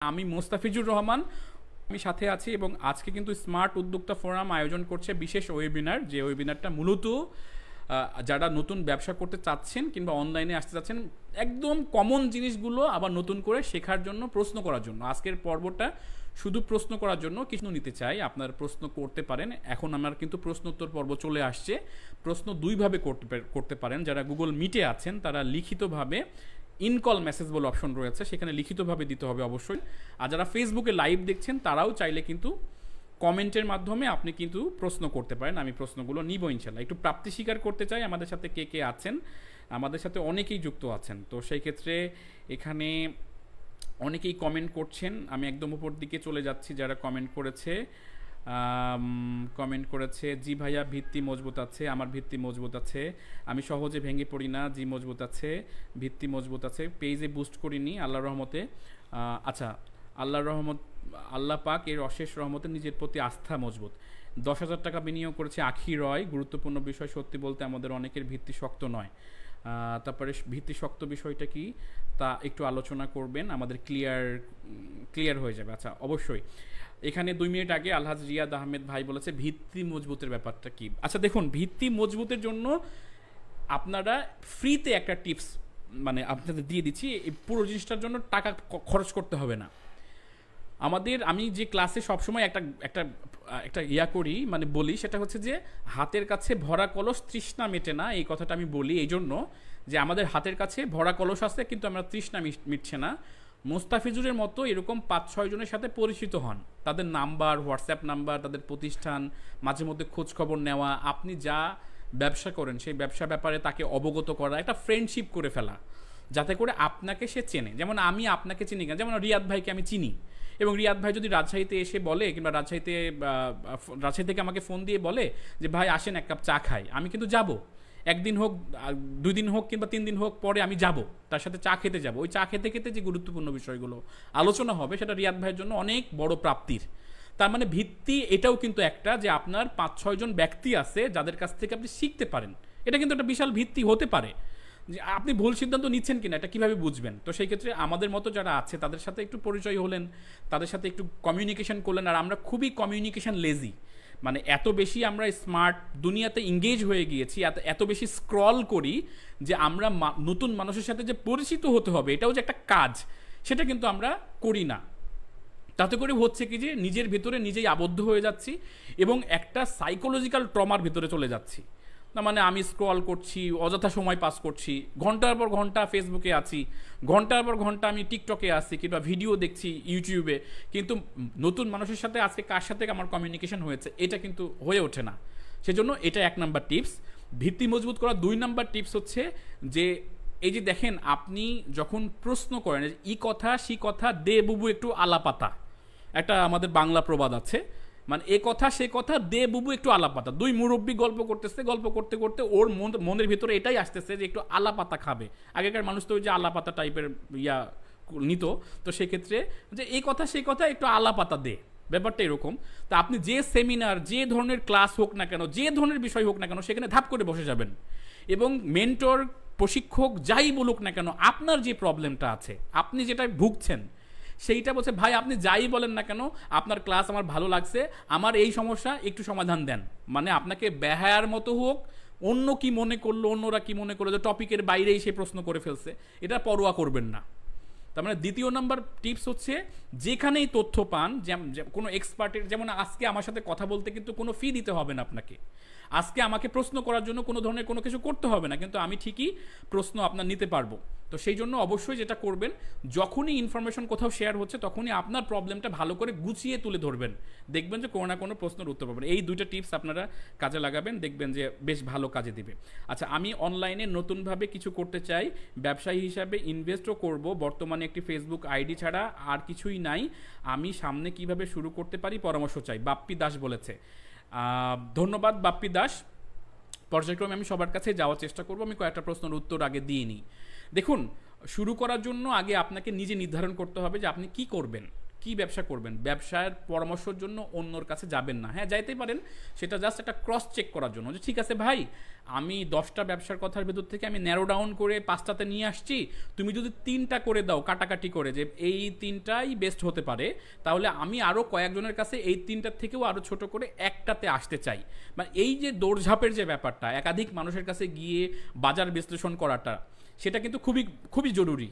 আমি মোস্তাফিজুর রহমান, আমি সাথে আছি এবং আজকে কিন্তু স্মার্ট উদ্যোক্তা ফোরাম আয়োজন করছে বিশেষ ওয়েবিনার। যে ওয়েবিনারটা মূলত যারা নতুন ব্যবসা করতে চাচ্ছেন কিংবা অনলাইনে আসতে চাচ্ছেন, একদম কমন জিনিসগুলো আবার নতুন করে শেখার জন্য, প্রশ্ন করার জন্য। আজকের পর্বটা শুধু প্রশ্ন করার জন্য, কিছু নিতে চাই, আপনার প্রশ্ন করতে পারেন। এখন আমার কিন্তু প্রশ্ন উত্তর পর্ব চলে আসছে। প্রশ্ন দুইভাবে করতে পারেন। যারা গুগল মিটে আছেন তারা লিখিতভাবে ইনকল মেসেজ বলে অপশন রয়েছে, সেখানে লিখিতভাবে দিতে হবে অবশ্যই। আর যারা ফেসবুকে লাইভ দেখছেন তারাও চাইলে কিন্তু কমেন্টের মাধ্যমে আপনি কিন্তু প্রশ্ন করতে পারেন। আমি প্রশ্নগুলো নিব ইনশাল্লাহ। একটু প্রাপ্তি স্বীকার করতে চাই আমাদের সাথে কে কে আছেন। আমাদের সাথে অনেকেই যুক্ত আছেন, তো সেই ক্ষেত্রে এখানে অনেকেই কমেন্ট করছেন। আমি একদম উপর দিকে চলে যাচ্ছি। যারা কমেন্ট করেছে জি ভাইয়া, ভিত্তি মজবুত আছে, আমার ভিত্তি মজবুত আছে, আমি সহজে ভেঙে পড়ি না, জি মজবুত আছে, ভিত্তি মজবুত আছে, পেজে বুস্ট করিনি আল্লাহর রহমতে। আচ্ছা, আল্লাহর রহমত, আল্লাহ পাক এর অশেষ রহমতে নিজের প্রতি আস্থা মজবুত। 10,000 টাকা বিনিয়োগ করেছে আখি রয়। গুরুত্বপূর্ণ বিষয়, সত্যি বলতে আমাদের অনেকের ভিত্তি শক্ত নয়। তারপরে ভিত্তি শক্ত বিষয়টা কি তা একটু আলোচনা করবেন, আমাদের ক্লিয়ার হয়ে যাবে। আচ্ছা, অবশ্যই। এখানে 2 মিনিট আগে আলহাজ রিয়াদ আহমেদ ভাই বলেছে ভিত্তি মজবুতের ব্যাপারটা কি। আচ্ছা দেখুন, ভিত্তি মজবুতের জন্য আপনারা ফ্রিতে একটা টিপস মানে আপনাদের দিয়ে দিচ্ছি। এই পুরো জিনিসটার জন্য টাকা খরচ করতে হবে না। আমি যে ক্লাসে সবসময় একটা একটা একটা ইয়া করি, মানে বলি, সেটা হচ্ছে যে হাতের কাছে ভরা কলস তৃষ্ণা মেটে না। এই কথাটা আমি বলি এই জন্য যে আমাদের হাতের কাছে ভরা কলস আছে কিন্তু আমরা তৃষ্ণা মিটছে না। মোস্তাফিজুরের মতো এরকম 5-6 জনের সাথে পরিচিত হন, তাদের নাম্বার, হোয়াটসঅ্যাপ নাম্বার, তাদের প্রতিষ্ঠান, মাঝে মধ্যে খোঁজখবর নেওয়া, আপনি যা ব্যবসা করেন সেই ব্যবসা ব্যাপারে তাকে অবগত করা, একটা ফ্রেন্ডশিপ করে ফেলা, যাতে করে আপনাকে সে চেনে। যেমন আমি আপনাকে চিনি কেন, যেমন রিয়াদ ভাইকে আমি চিনি, এবং রিয়াদ ভাই যদি রাজশাহীতে এসে বলে, কিংবা রাজশাহী থেকে আমাকে ফোন দিয়ে বলে যে ভাই আসেন এক কাপ চা খাই, আমি কিন্তু যাব। একদিন হোক, 2 দিন হোক, কিংবা 3 দিন হোক, পরে আমি যাব, তার সাথে চা খেতে যাব। ওই চা খেতে খেতে যে গুরুত্বপূর্ণ বিষয়গুলো আলোচনা হবে, সেটা রিয়াদ ভাইয়ের জন্য অনেক বড় প্রাপ্তির। তার মানে ভিত্তি এটাও কিন্তু একটা, যে আপনার 5-6 জন ব্যক্তি আছে যাদের কাছ থেকে আপনি শিখতে পারেন। এটা কিন্তু একটা বিশাল ভিত্তি হতে পারে। যে আপনি ভুল সিদ্ধান্ত নিচ্ছেন কিনা এটা কিভাবে বুঝবেন? তো সেই ক্ষেত্রে আমাদের মতো যারা আছে তাদের সাথে একটু পরিচয় হলেন, তাদের সাথে একটু কমিউনিকেশন করলেন। আর আমরা খুবই কমিউনিকেশন লেজি, মানে এত বেশি আমরা স্মার্ট দুনিয়াতে এঙ্গেজ হয়ে গিয়েছি, এত বেশি স্ক্রল করি যে আমরা নতুন মানুষের সাথে যে পরিচিত হতে হবে এটাও যে একটা কাজ, সেটা কিন্তু আমরা করি না। তাতে করে হচ্ছে কি যে নিজের ভিতরে নিজেই আবদ্ধ হয়ে যাচ্ছি এবং একটা সাইকোলজিক্যাল ট্রমার ভিতরে চলে যাচ্ছি। না মানে আমি স্ক্রল করছি, অযথা সময় পাস করছি, ঘন্টার পর ঘন্টা ফেসবুকে আছি, ঘন্টার পর ঘন্টা আমি টিকটকে আছি, কিংবা ভিডিও দেখছি ইউটিউবে, কিন্তু নতুন মানুষের সাথে আজকে কার সাথে আমার কমিউনিকেশন হয়েছে এটা কিন্তু হয়ে ওঠে না। সেজন্য এটা 1 নাম্বার টিপস। ভিত্তি মজবুত করা 2 নাম্বার টিপস হচ্ছে যে এই যে দেখেন, আপনি যখন প্রশ্ন করেন ই কথা সি কথা দে বুবু একটু আলাপাতা, একটা আমাদের বাংলা প্রবাদ আছে, মানে এ কথা সে কথা দে বুবু একটু আলাপাতা। 2 মুরব্বী গল্প করতেছে, গল্প করতে করতে ওর মনের ভিতরে এটাই আসতেছে যে একটু আলাপাতা খাবে। আগেকার মানুষ তো ওই যে আলাপাতা টাইপের নিত, তো সেক্ষেত্রে যে এই কথা সেই কথা একটু আলাপাতা দে, ব্যাপারটা এরকম। তা আপনি যে সেমিনার, যে ধরনের ক্লাস হোক না কেন, যে ধরনের বিষয় হোক না কেন, সেখানে ধাপ করে বসে যাবেন এবং মেন্টর, প্রশিক্ষক যাই বলুক না কেন, আপনার যে প্রবলেমটা আছে, আপনি যেটা ভুগছেন, সেইটা বলছে ভাই আপনি যাই বলেন না কেন, আপনার ক্লাস আমার ভালো লাগছে, আমার এই সমস্যা একটু সমাধান দেন। মানে আপনাকে বেহায়ার মতো হোক, অন্য কি মনে করলো, অন্যরা কি মনে করলো, যে টপিকের বাইরেই সে প্রশ্ন করে ফেলছে, এটা পরোয়া করবেন না। তার মানে 2 নাম্বার টিপস হচ্ছে যেখানেই তথ্য পান, কোনো এক্সপার্টের, যেমন আজকে আমার সাথে কথা বলতে কিন্তু কোনো ফি দিতে হবে না আপনাকে, আজকে আমাকে প্রশ্ন করার জন্য কোনো ধরনের কোনো কিছু করতে হবে না, কিন্তু আমি ঠিকই প্রশ্ন আপনার নিতে পারবো। তো সেই জন্য অবশ্যই যেটা করবেন, যখনই ইনফরমেশন কোথাও শেয়ার হচ্ছে তখনই আপনার প্রবলেমটা ভালো করে গুছিয়ে তুলে ধরবেন, দেখবেন যে কোনো না কোনো প্রশ্নের উত্তর পাবেন। এই 2টা টিপস আপনারা কাজে লাগাবেন, দেখবেন যে বেশ ভালো কাজে দিবে। আচ্ছা, আমি অনলাইনে নতুনভাবে কিছু করতে চাই, ব্যবসায়ী হিসাবে ইনভেস্টও করব, বর্তমানে একটি ফেসবুক আইডি ছাড়া আর কিছুই নাই, আমি সামনে কিভাবে শুরু করতে পারি পরামর্শ চাই, বাপ্পি দাস বলেছে। ধন্যবাদ বাপ্পি দাস। পর্যায়ক্রমে আমি সবার কাছে যাওয়ার চেষ্টা করব। আমি কয়েকটা প্রশ্নের উত্তর আগে দিয়ে নিই। দেখুন, শুরু করার জন্য আগে আপনাকে নিজে নির্ধারণ করতে হবে যে আপনি কি করবেন, কি ব্যবসা করবেন, ব্যবসার পরামর্শের জন্য অন্যর কাছে যাবেন না। হ্যাঁ, যাইতেই পারেন, সেটা জাস্ট একটা ক্রস চেক করার জন্য, যে ঠিক আছে ভাই, আমি 10টা ব্যবসার কথার ভেতর থেকে আমি ন্যারো ডাউন করে 5টাতে নিয়ে আসছি, তুমি যদি 3টা করে দাও কাটাকাটি করে, যে এই 3টাই বেস্ট হতে পারে, তাহলে আমি আরও কয়েকজনের কাছে এই 3টার থেকেও আরও ছোট করে একটাতে আসতে চাই। মানে এই যে দৌড়ঝাঁপের যে ব্যাপারটা, একাধিক মানুষের কাছে গিয়ে বাজার বিশ্লেষণ করাটা, সেটা কিন্তু খুবই খুবই জরুরি।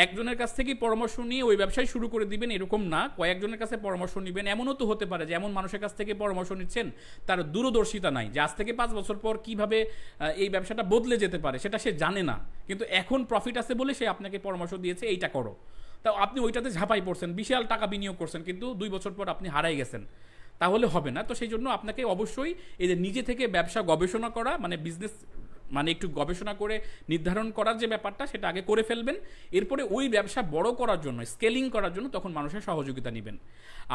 একজনের কাছ থেকে পরামর্শ নিয়ে ওই ব্যবসায় শুরু করে দিবেন এরকম না, কয়েকজনের কাছে পরামর্শ নেবেন। এমনও তো হতে পারে যে এমন মানুষের কাছ থেকে পরামর্শ নিচ্ছেন তার দূরদর্শিতা নাই, যে আজ থেকে 5 বছর পর কিভাবে এই ব্যবসাটা বদলে যেতে পারে সেটা সে জানে না, কিন্তু এখন প্রফিট আছে বলে সে আপনাকে পরামর্শ দিয়েছে এইটা করো, তা আপনি ওইটাতে ঝাঁপাই পড়ছেন, বিশাল টাকা বিনিয়োগ করছেন, কিন্তু 2 বছর পর আপনি হারাই গেছেন, তাহলে হবে না। তো সেই জন্য আপনাকে অবশ্যই এই যে নিজে থেকে ব্যবসা গবেষণা করা, মানে বিজনেস মানে একটু গবেষণা করে নির্ধারণ করার যে ব্যাপারটা, সেটা আগে করে ফেলবেন। এরপরে ওই ব্যবসা বড় করার জন্য, স্কেলিং করার জন্য তখন মানুষের সহযোগিতা নেবেন।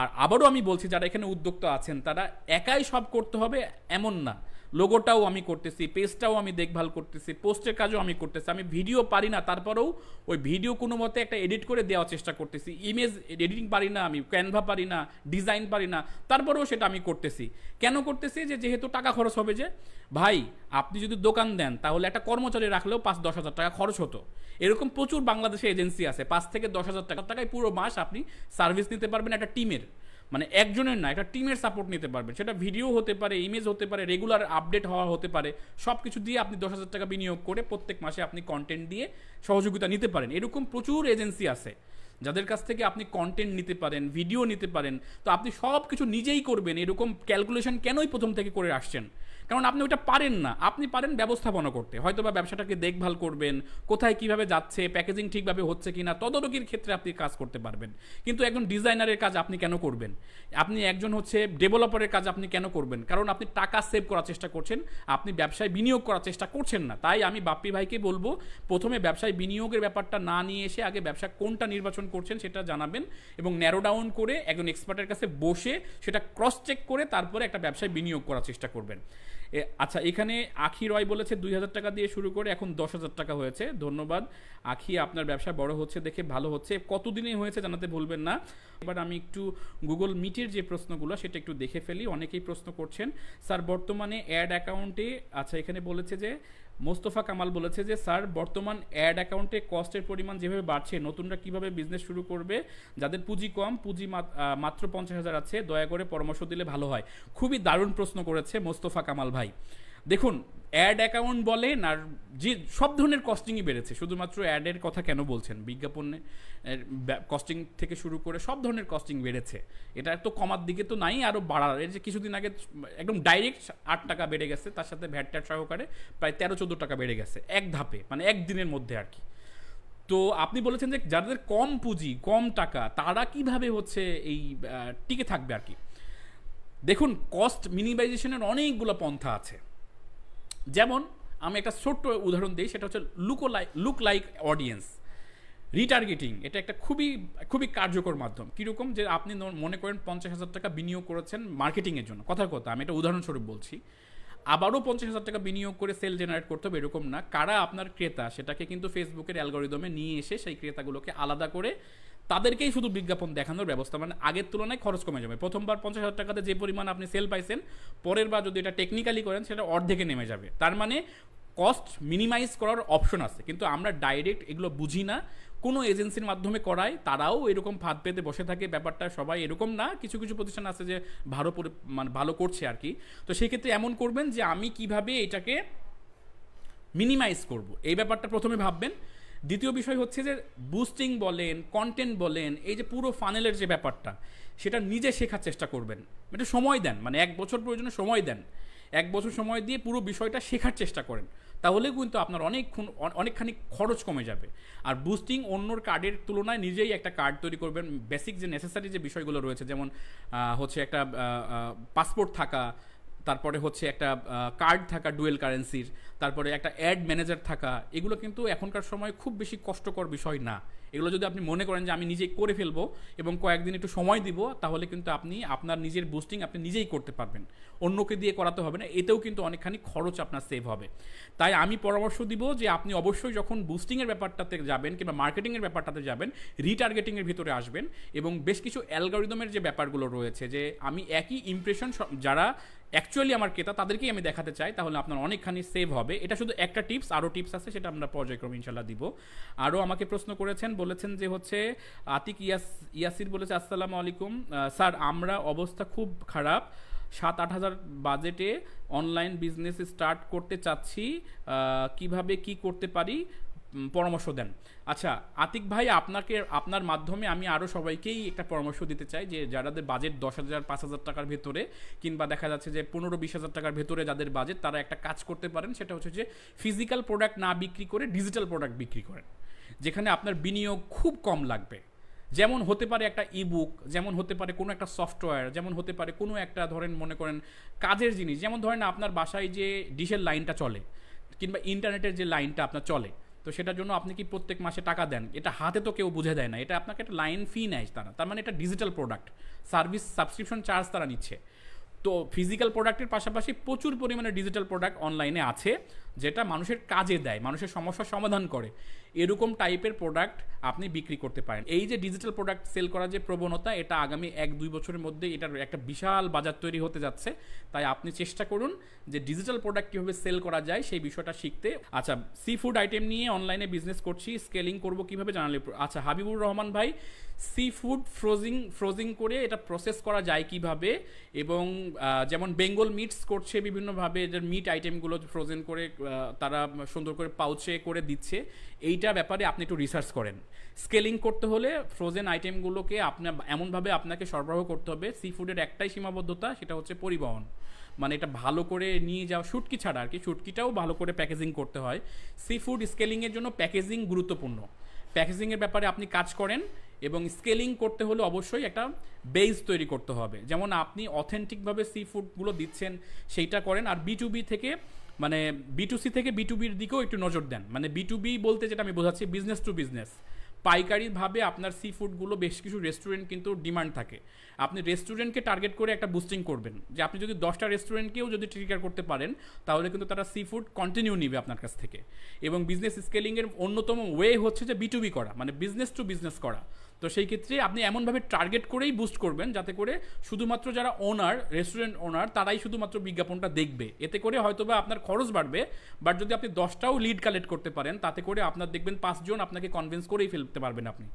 আর আবারও আমি বলছি, যারা এখানে উদ্যোক্তা আছেন তারা একাই সব করতে হবে এমন না। লোগোটাও আমি করতেছি, পেজটাও আমি দেখভাল করতেছি, পোস্টের কাজও আমি করতেছি, আমি ভিডিও পারি না, তারপরেও ওই ভিডিও কোনো মতে একটা এডিট করে দেওয়ার চেষ্টা করতেছি, ইমেজ এডিটিং পারি না, আমি ক্যানভা পারি না, ডিজাইন পারি না, তারপরেও সেটা আমি করতেছি। কেন করতেছি? যেহেতু টাকা খরচ হবে। যে ভাই, আপনি যদি দোকান দেন তাহলে একটা কর্মচারী রাখলেও 5-10 হাজার টাকা খরচ হতো। এরকম প্রচুর বাংলাদেশে এজেন্সি আছে, 5 থেকে 10 হাজার টাকায় পুরো মাস আপনি সার্ভিস নিতে পারবেন একটা টিমের, মানে একজনের না, একটা টিমের সাপোর্ট নিতে পারবেন। সেটা ভিডিও হতে পারে, ইমেজ হতে পারে, রেগুলার আপডেট হওয়া হতে পারে, সব কিছু দিয়ে আপনি 10 হাজার টাকা বিনিয়োগ করে প্রত্যেক মাসে আপনি কন্টেন্ট দিয়ে সহযোগিতা নিতে পারেন। এরকম প্রচুর এজেন্সি আছে যাদের কাছ থেকে আপনি কন্টেন্ট নিতে পারেন, ভিডিও নিতে পারেন। তো আপনি সব কিছু নিজেই করবেন, এরকম ক্যালকুলেশন কেনই প্রথম থেকে করে আসছেন? কারণ আপনি ওইটা পারেন না, আপনি পারেন ব্যবস্থাপনা করতে, হয়তো বা ব্যবসাটাকে দেখভাল করবেন, কোথায় কিভাবে যাচ্ছে, প্যাকেজিং ঠিকভাবে হচ্ছে কিনা, তদারকির ক্ষেত্রে আপনি কাজ করতে পারবেন। কিন্তু একজন ডিজাইনারের কাজ আপনি কেন করবেন? আপনি একজন হচ্ছে ডেভেলপারের কাজ আপনি কেন করবেন? কারণ আপনি টাকা সেভ করার চেষ্টা করছেন, আপনি ব্যবসায় বিনিয়োগ করার চেষ্টা করছেন না। তাই আমি বাপ্পি ভাইকে বলবো, প্রথমে ব্যবসায় বিনিয়োগের ব্যাপারটা না নিয়ে এসে আগে ব্যবসা কোনটা নির্বাচন করছেন সেটা জানাবেন, এবং ন্যারো ডাউন করে একজন এক্সপার্টের কাছে বসে সেটা ক্রস চেক করে তারপরে একটা ব্যবসায় বিনিয়োগ করার চেষ্টা করবেন। আচ্ছা, এখানে আখি রয় বলেছে 2,000 টাকা দিয়ে শুরু করে এখন 10,000 টাকা হয়েছে। ধন্যবাদ আখি, আপনার ব্যবসা বড় হচ্ছে দেখে ভালো হচ্ছে। কতদিনে হয়েছে জানাতে ভুলবেন না। এবার আমি একটু গুগল মিটের যে প্রশ্নগুলো সেটা একটু দেখে ফেলি। অনেকেই প্রশ্ন করছেন, স্যার বর্তমানে অ্যাড অ্যাকাউন্টে, আচ্ছা এখানে বলেছে যে মোস্তফা কামাল বলেছে যে স্যার বর্তমান অ্যাড অ্যাকাউন্টে কস্টের পরিমাণ যেভাবে বাড়ছে, নতুনরা কিভাবে বিজনেস শুরু করবে? যাদের পুঁজি কম, পুঁজি মাত্র 50,000 আছে, দয়া করে পরামর্শ দিলে ভালো হয়। খুবই দারুণ প্রশ্ন করেছে মোস্তফা কামাল ভাই। দেখুন, অ্যাড অ্যাকাউন্ট বলেন আর যে সব ধরনের কস্টিংই বেড়েছে, শুধুমাত্র অ্যাডের কথা কেন বলছেন? বিজ্ঞাপনের কস্টিং থেকে শুরু করে সব ধরনের কস্টিং বেড়েছে, এটা তো কমার দিকে তো নাই, আরও বাড়ার। এই যে কিছুদিন আগে একদম ডাইরেক্ট 8 টাকা বেড়ে গেছে, তার সাথে ভ্যাট ট্যাট সহকারে প্রায় 13-14 টাকা বেড়ে গেছে এক ধাপে, মানে একদিনের মধ্যে আর কি। তো আপনি বলেছেন যে যাদের কম পুঁজি, কম টাকা, তারা কিভাবে হচ্ছে এই টিকে থাকবে আর কি। দেখুন, কস্ট মিনিমাইজেশনের অনেকগুলো পন্থা আছে। যেমন আমি একটা ছোট্ট উদাহরণ দিই, সেটা হচ্ছে লুক লাইক অডিয়েন্স রিটার্গেটিং। এটা একটা খুবই খুবই কার্যকর মাধ্যম। কীরকম? যে আপনি মনে করেন 50,000 টাকা বিনিয়োগ করেছেন মার্কেটিংয়ের জন্য, কথার কথা আমি এটা উদাহরণস্বরূপ বলছি, আবারও 50,000 টাকা বিনিয়োগ করে সেল জেনারেট করতে হবে এরকম না। কারা আপনার ক্রেতা সেটাকে কিন্তু ফেসবুকের অ্যালগরিদমে নিয়ে এসে সেই ক্রেতাগুলোকে আলাদা করে তাদেরকেই শুধু বিজ্ঞাপন দেখানোর ব্যবস্থা, মানে আগের তুলনায় খরচ কমে যাবে। প্রথমবার 50,000 টাকাতে যে পরিমাণ আপনি সেল পাইছেন, পরের বার যদি এটা টেকনিক্যালি করেন সেটা অর্ধেকে নেমে যাবে। তার মানে কস্ট মিনিমাইজ করার অপশন আছে, কিন্তু আমরা ডাইরেক্ট এগুলো বুঝি না। কোনো এজেন্সির মাধ্যমে করায়, তারাও এরকম ফাঁদ পেতে বসে থাকে। ব্যাপারটা সবাই এরকম না, কিছু কিছু প্রতিষ্ঠান আছে যে মানে ভালো করছে আর কি। তো সেক্ষেত্রে এমন করবেন যে আমি কিভাবে এটাকে মিনিমাইজ করব, এই ব্যাপারটা প্রথমে ভাববেন। দ্বিতীয় বিষয় হচ্ছে যে বুস্টিং বলেন, কন্টেন্ট বলেন, এই যে পুরো ফানেলের যে ব্যাপারটা, সেটা নিজে শেখার চেষ্টা করবেন। এটা সময় দেন, মানে 1 বছর প্রয়োজনে সময় দেন, 1 বছর সময় দিয়ে পুরো বিষয়টা শেখার চেষ্টা করেন, তাহলে কিন্তু আপনার অনেকখানি খরচ কমে যাবে। আর বুস্টিং অন্যর কার্ডের তুলনায় নিজেই একটা কার্ড তৈরি করবেন। বেসিক যে নেসেসারি যে বিষয়গুলো রয়েছে, যেমন হচ্ছে একটা পাসপোর্ট থাকা, তারপরে হচ্ছে একটা কার্ড থাকা ডুয়েল কারেন্সির, তারপরে একটা অ্যাড ম্যানেজার থাকা, এগুলো কিন্তু এখনকার সময় খুব বেশি কষ্টকর বিষয় না। এগুলো যদি আপনি মনে করেন যে আমি নিজেই করে ফেলবো এবং কয়েকদিন একটু সময় দিব, তাহলে কিন্তু আপনি আপনার নিজের বুস্টিং আপনি নিজেই করতে পারবেন, অন্যকে দিয়ে করাতে হবে না। এতেও কিন্তু অনেকখানি খরচ আপনার সেভ হবে। তাই আমি পরামর্শ দিব যে আপনি অবশ্যই যখন বুস্টিংয়ের ব্যাপারটাতে যাবেন কিংবা মার্কেটিংয়ের ব্যাপারটাতে যাবেন, রিটার্গেটিংয়ের ভিতরে আসবেন এবং বেশ কিছু অ্যালগরিদমের যে ব্যাপারগুলো রয়েছে, যে আমি একই ইমপ্রেশন যারা অ্যাকচুয়ালি আমার ক্রেতা তাদেরকেই আমি দেখাতে চাই, তাহলে আপনার অনেকখানি সেভ হবে। এটা শুধু একটা টিপস, আরও টিপস আছে, সেটা আমরা পর্যায়ক্রমে ইনশাল্লাহ দিব। আরও আমাকে প্রশ্ন করেছেন, বলেছেন যে হচ্ছে আতিক ইয়াসির বলেছে, আসসালামু আলাইকুম স্যার, আমরা অবস্থা খুব খারাপ, 7-8 হাজার বাজেটে অনলাইন বিজনেস স্টার্ট করতে চাচ্ছি, কিভাবে কি করতে পারি, পরামর্শ দেন। আচ্ছা আতিক ভাই, আপনার মাধ্যমে আমি আরও সবাইকেই একটা পরামর্শ দিতে চাই, যে যাদের বাজেট 10,000-5,000 টাকার ভেতরে, কিংবা দেখা যাচ্ছে যে 15-20 হাজার টাকার ভেতরে যাদের বাজেট, তারা একটা কাজ করতে পারেন। সেটা হচ্ছে যে ফিজিক্যাল প্রোডাক্ট না বিক্রি করে ডিজিটাল প্রোডাক্ট বিক্রি করেন, যেখানে আপনার বিনিয়োগ খুব কম লাগবে। যেমন হতে পারে একটা ইবুক, যেমন হতে পারে কোনো একটা সফটওয়্যার, যেমন হতে পারে কোনো একটা ধরেন মনে করেন কাজের জিনিস, যেমন ধরেন আপনার বাসায় যে ডিশের লাইনটা চলে কিংবা ইন্টারনেটের যে লাইনটা আপনার চলে, তো সেটার জন্য আপনি কি প্রত্যেক মাসে টাকা দেন, এটা হাতে তো কেউ বুঝে দেয় না, এটা আপনাকে একটা লাইন ফি নেয় তারা, তার মানে এটা digital product, service subscription charge তারা নিচ্ছে। তো ফিজিক্যাল প্রোডাক্টের পাশাপাশি প্রচুর পরিমাণে ডিজিটাল প্রোডাক্ট অনলাইনে আছে, যেটা মানুষের কাজে দেয়, মানুষের সমস্যার সমাধান করে, এরকম টাইপের প্রোডাক্ট আপনি বিক্রি করতে পারেন। এই যে ডিজিটাল প্রোডাক্ট সেল করার যে প্রবণতা, এটা আগামী 1-2 বছরের মধ্যে এটার একটা বিশাল বাজার তৈরি হতে যাচ্ছে। তাই আপনি চেষ্টা করুন যে ডিজিটাল প্রোডাক্ট কীভাবে সেল করা যায় সেই বিষয়টা শিখতে। আচ্ছা, সি ফুড আইটেম নিয়ে অনলাইনে বিজনেস করছি, স্কেলিং করব কীভাবে জানালে। আচ্ছা হাবিবুর রহমান ভাই, সি ফুড ফ্রোজিং করে এটা প্রসেস করা যায় কিভাবে, এবং যেমন বেঙ্গল মিটস করছে বিভিন্নভাবে, এদের মিট আইটেমগুলো ফ্রোজেন করে তারা সুন্দর করে পাউচে করে দিচ্ছে, এইটা ব্যাপারে আপনি একটু রিসার্চ করেন। স্কেলিং করতে হলে ফ্রোজেন আইটেমগুলোকে আপনার এমনভাবে আপনাকে সরবরাহ করতে হবে, সি ফুডের একটাই সীমাবদ্ধতা, সেটা হচ্ছে পরিবহন, মানে এটা ভালো করে নিয়ে যাওয়া, শুটকি ছাড়া আর কি, শুটকিটাও ভালো করে প্যাকেজিং করতে হয়। সি ফুড স্কেলিংয়ের জন্য প্যাকেজিং গুরুত্বপূর্ণ, প্যাকেজিংয়ের ব্যাপারে আপনি কাজ করেন। এবং স্কেলিং করতে হলে অবশ্যই একটা বেস তৈরি করতে হবে, যেমন আপনি অথেন্টিকভাবে সি ফুডগুলো দিচ্ছেন সেইটা করেন। আর B2B থেকে মানে B2C থেকে B2Bর দিকেও একটু নজর দেন। মানে B2B বলতে যেটা আমি বোঝাচ্ছি, বিজনেস টু বিজনেস, পাইকারিভাবে আপনার সি ফুডগুলো বেশ কিছু রেস্টুরেন্ট কিন্তু ডিমান্ড থাকে, আপনি রেস্টুরেন্টকে টার্গেট করে একটা বুস্টিং করবেন, যে আপনি যদি 10টা রেস্টুরেন্টকেও যদি ট্রিগার করতে পারেন, তাহলে কিন্তু তারা সি ফুড কন্টিনিউ নিবে আপনার কাছ থেকে। এবং বিজনেস স্কেলিংয়ের অন্যতম ওয়ে হচ্ছে যে B2B করা, মানে বিজনেস টু বিজনেস করা। তো সেই ক্ষেত্রে আপনি এমনভাবে টার্গেট করেই বুস্ট করবেন, যাতে করে শুধুমাত্র যারা ওনার, রেস্টুরেন্ট ওনার, তারাই শুধুমাত্র বিজ্ঞাপনটা দেখবে। এতে করে হয়তোবা আপনার খরচ বাড়বে, বাট যদি আপনি 10টাও লিড কালেক্ট করতে পারেন, তাতে করে আপনার দেখবেন 5 জন আপনাকে কনভিন্স করেই ফেলতে পারবেন আপনি।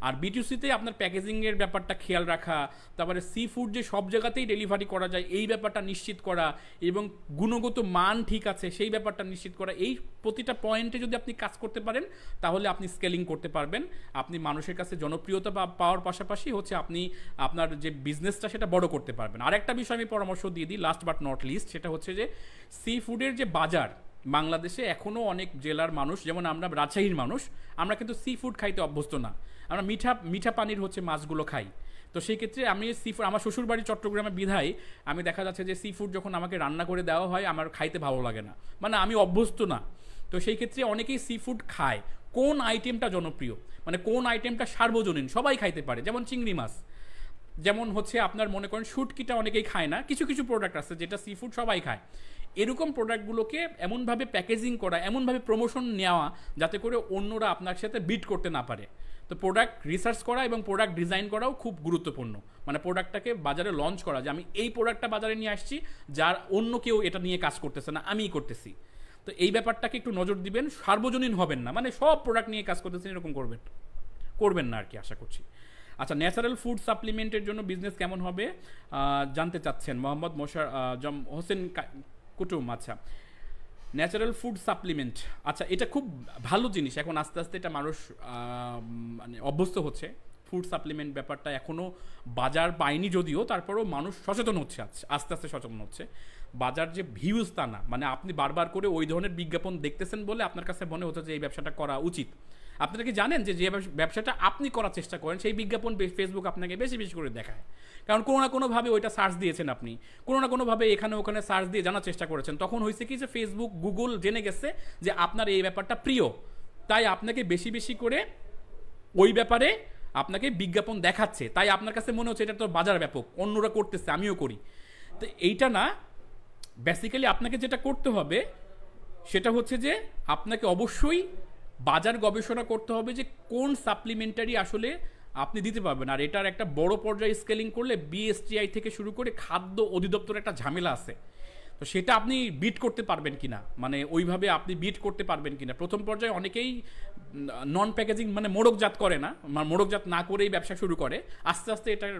আর B2Cতে আপনার প্যাকেজিংয়ের ব্যাপারটা খেয়াল রাখা, তারপরে সি ফুড যে সব জায়গাতেই ডেলিভারি করা যায় এই ব্যাপারটা নিশ্চিত করা, এবং গুণগত মান ঠিক আছে সেই ব্যাপারটা নিশ্চিত করা, এই প্রতিটা পয়েন্টে যদি আপনি কাজ করতে পারেন, তাহলে আপনি স্কেলিং করতে পারবেন। আপনি মানুষের কাছে জনপ্রিয়তা পাওয়ার পাশাপাশি হচ্ছে আপনি আপনার যে বিজনেসটা সেটা বড় করতে পারবেন। আর একটা বিষয় আমি পরামর্শ দিয়ে দিই, লাস্ট বাট নট লিস্ট, সেটা হচ্ছে যে সি ফুডের যে বাজার, বাংলাদেশে এখনও অনেক জেলার মানুষ, যেমন আমরা রাজশাহীর মানুষ, আমরা কিন্তু সি ফুড খাইতে অভ্যস্ত না, আমরা মিঠা পানির হচ্ছে মাছগুলো খাই। তো সেই ক্ষেত্রে আমি সি ফুড, আমার শ্বশুরবাড়ি চট্টগ্রামে বিধায় আমি দেখা যাচ্ছে যে সি ফুড যখন আমাকে রান্না করে দেওয়া হয়, আমার খাইতে ভালো লাগে না, মানে আমি অভ্যস্ত না। তো সেই ক্ষেত্রে অনেকেই সি ফুড খায়, কোন আইটেমটা জনপ্রিয়, মানে কোন আইটেমটা সার্বজনীন, সবাই খাইতে পারে, যেমন চিংড়ি মাছ, যেমন হচ্ছে আপনার মনে করেন শুটকিটা অনেকেই খায় না, কিছু কিছু প্রোডাক্ট আছে যেটা সি ফুড সবাই খায়। এরকম প্রোডাক্টগুলোকে এমনভাবে প্যাকেজিং করা, এমনভাবে প্রমোশন নেওয়া, যাতে করে অন্যরা আপনার সাথে বিট করতে না পারে। তো প্রোডাক্ট রিসার্চ করা এবং প্রোডাক্ট ডিজাইন করাও খুব গুরুত্বপূর্ণ, মানে প্রোডাক্টটাকে বাজারে লঞ্চ করা, যে আমি এই প্রোডাক্টটা বাজারে নিয়ে আসছি, যার অন্য কেউ এটা নিয়ে কাজ করতেছে না, আমিই করতেছি। তো এই ব্যাপারটাকে একটু নজর দিবেন, সার্বজনীন হবেন না, মানে সব প্রোডাক্ট নিয়ে কাজ করতেছেন এরকম করবেন না আর কি, আশা করছি। আচ্ছা, ন্যাচারাল ফুড সাপ্লিমেন্টের জন্য বিজনেস কেমন হবে জানতে চাচ্ছেন মোহাম্মদ হোসেন কুটুম। আচ্ছা, ন্যাচারাল ফুড সাপ্লিমেন্ট, আচ্ছা এটা খুব ভালো জিনিস, এখন আস্তে আস্তে এটা মানুষ মানে অভ্যস্ত হচ্ছে। ফুড সাপ্লিমেন্ট ব্যাপারটা এখনও বাজার পায়নি যদিও, তারপরেও মানুষ সচেতন হচ্ছে, আস্তে আস্তে সচেতন হচ্ছে। বাজার যে ভিউজ তা না, মানে আপনি বারবার করে ওই ধরনের বিজ্ঞাপন দেখতেছেন বলে আপনার কাছে মনে হচ্ছে যে এই ব্যবসাটা করা উচিত। আপনারা কি জানেন যে যে ব্যবসাটা আপনি করার চেষ্টা করেন, সেই বিজ্ঞাপন ফেসবুক আপনাকে বেশি বেশি করে দেখায়, কারণ কোনো না কোনোভাবে ওইটা সার্চ দিয়েছেন আপনি, কোনো না কোনোভাবে এখানে ওখানে সার্চ দিয়ে জানার চেষ্টা করেছেন, তখন হয়েছে কি যে ফেসবুক, গুগল জেনে গেছে যে আপনার এই ব্যাপারটা প্রিয়, তাই আপনাকে বেশি বেশি করে ওই ব্যাপারে আপনাকে বিজ্ঞাপন দেখাচ্ছে, তাই আপনার কাছে মনে হচ্ছে এটা তো বাজার ব্যাপক, অন্যরা করতেছে আমিও করি। তো এইটা না, বেসিক্যালি আপনাকে যেটা করতে হবে সেটা হচ্ছে যে আপনাকে অবশ্যই বাজার গবেষণা করতে হবে যে কোন সাপ্লিমেন্টারি আসলে আপনি দিতে পারবেন। আর এটার একটা বড় পর্যায়ে স্কেলিং করলে বিএসটিআই থেকে শুরু করে খাদ্য অধিদপ্তর একটা ঝামেলা আছে, তো সেটা আপনি বিট করতে পারবেন কিনা, মানে ওইভাবে আপনি বিট করতে পারবেন কিনা। প্রথম পর্যায়ে অনেকেই নন প্যাকেজিং মানে মোড়কজাত করে না, মোড়কজাত না করেই ব্যবসা শুরু করে, আস্তে আস্তে এটার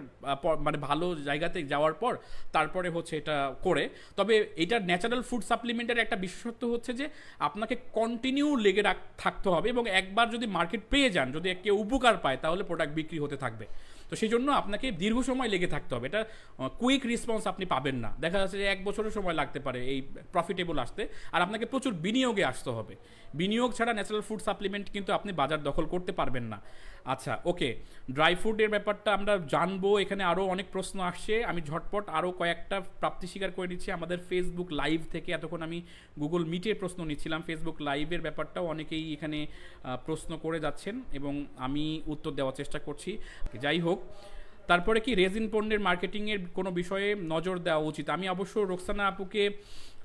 মানে ভালো জায়গাতে যাওয়ার পর তারপরে হচ্ছে এটা করে। তবে এটার ন্যাচারাল ফুড সাপ্লিমেন্টের একটা বিশেষত্ব হচ্ছে যে আপনাকে কন্টিনিউ লেগে থাকতে হবে, এবং একবার যদি মার্কেট পেয়ে যান, যদি কেউ উপকার পায়, তাহলে প্রোডাক্ট বিক্রি হতে থাকবে। তো সেই জন্য আপনাকে দীর্ঘ সময় লেগে থাকতে হবে, এটা কুইক রেসপন্স আপনি পাবেন না। দেখা যাচ্ছে যে 1 বছরের সময় লাগতে পারে এই প্রফিটেবল আসতে, আর আপনাকে প্রচুর বিনিয়োগে আসতে হবে। বিনিয়োগ ছাড়া ন্যাচারাল ফুড সাপ্লিমেন্ট কিন্তু আপনি বাজার দখল করতে পারবেন না। আচ্ছা, ওকে, ড্রাই ফুডের ব্যাপারটা আমরা জানবো, এখানে আরও অনেক প্রশ্ন আসছে, আমি ঝটপট আরও কয়েকটা প্রাপ্তি স্বীকার করে নিচ্ছি আমাদের ফেসবুক লাইভ থেকে। এতক্ষণ আমি গুগল মিটের প্রশ্ন নিচ্ছিলাম, ফেসবুক লাইভের ব্যাপারটাও অনেকেই এখানে প্রশ্ন করে যাচ্ছেন এবং আমি উত্তর দেওয়ার চেষ্টা করছি। যাই হোক, তারপরে কি রেজিন পণ্যের মার্কেটিংয়ের কোনো বিষয়ে নজর দেওয়া উচিত? আমি অবশ্য রোকসানা আপুকে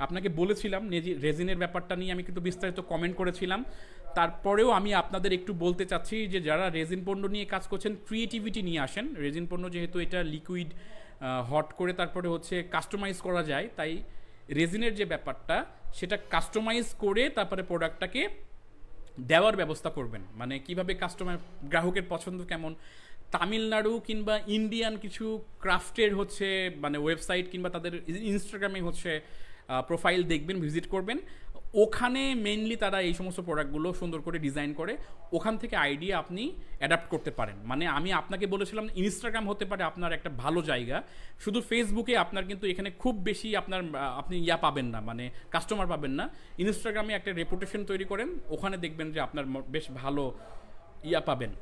আপনাকে বলেছিলাম রেজিনের ব্যাপারটা নিয়ে আমি কিন্তু বিস্তারিত কমেন্ট করেছিলাম। তারপরেও আমি আপনাদের একটু বলতে চাচ্ছি যে যারা রেজিন পণ্য নিয়ে কাজ করছেন, ক্রিয়েটিভিটি নিয়ে আসেন। রেজিন পণ্য যেহেতু এটা লিকুইড হট করে তারপরে হচ্ছে কাস্টমাইজ করা যায়, তাই রেজিনের যে ব্যাপারটা সেটা কাস্টমাইজ করে তারপরে প্রোডাক্টটাকে দেওয়ার ব্যবস্থা করবেন। মানে কিভাবে কাস্টমার গ্রাহকের পছন্দ কেমন, তামিলনাড়ু কিংবা ইন্ডিয়ান কিছু ক্রাফটের হচ্ছে মানে ওয়েবসাইট কিংবা তাদের ইনস্টাগ্রামে হচ্ছে প্রোফাইল দেখবেন, ভিজিট করবেন, ওখানে মেইনলি তারা এই সমস্ত প্রোডাক্টগুলো সুন্দর করে ডিজাইন করে, ওখান থেকে আইডিয়া আপনি অ্যাডাপ্ট করতে পারেন। মানে আমি আপনাকে বলেছিলাম ইনস্টাগ্রাম হতে পারে আপনার একটা ভালো জায়গা, শুধু ফেসবুকে আপনার কিন্তু এখানে খুব বেশি আপনি পাবেন না, মানে কাস্টমার পাবেন না। ইনস্টাগ্রামে একটা রেপুটেশন তৈরি করেন, ওখানে দেখবেন যে আপনার বেশ ভালো পাবেন।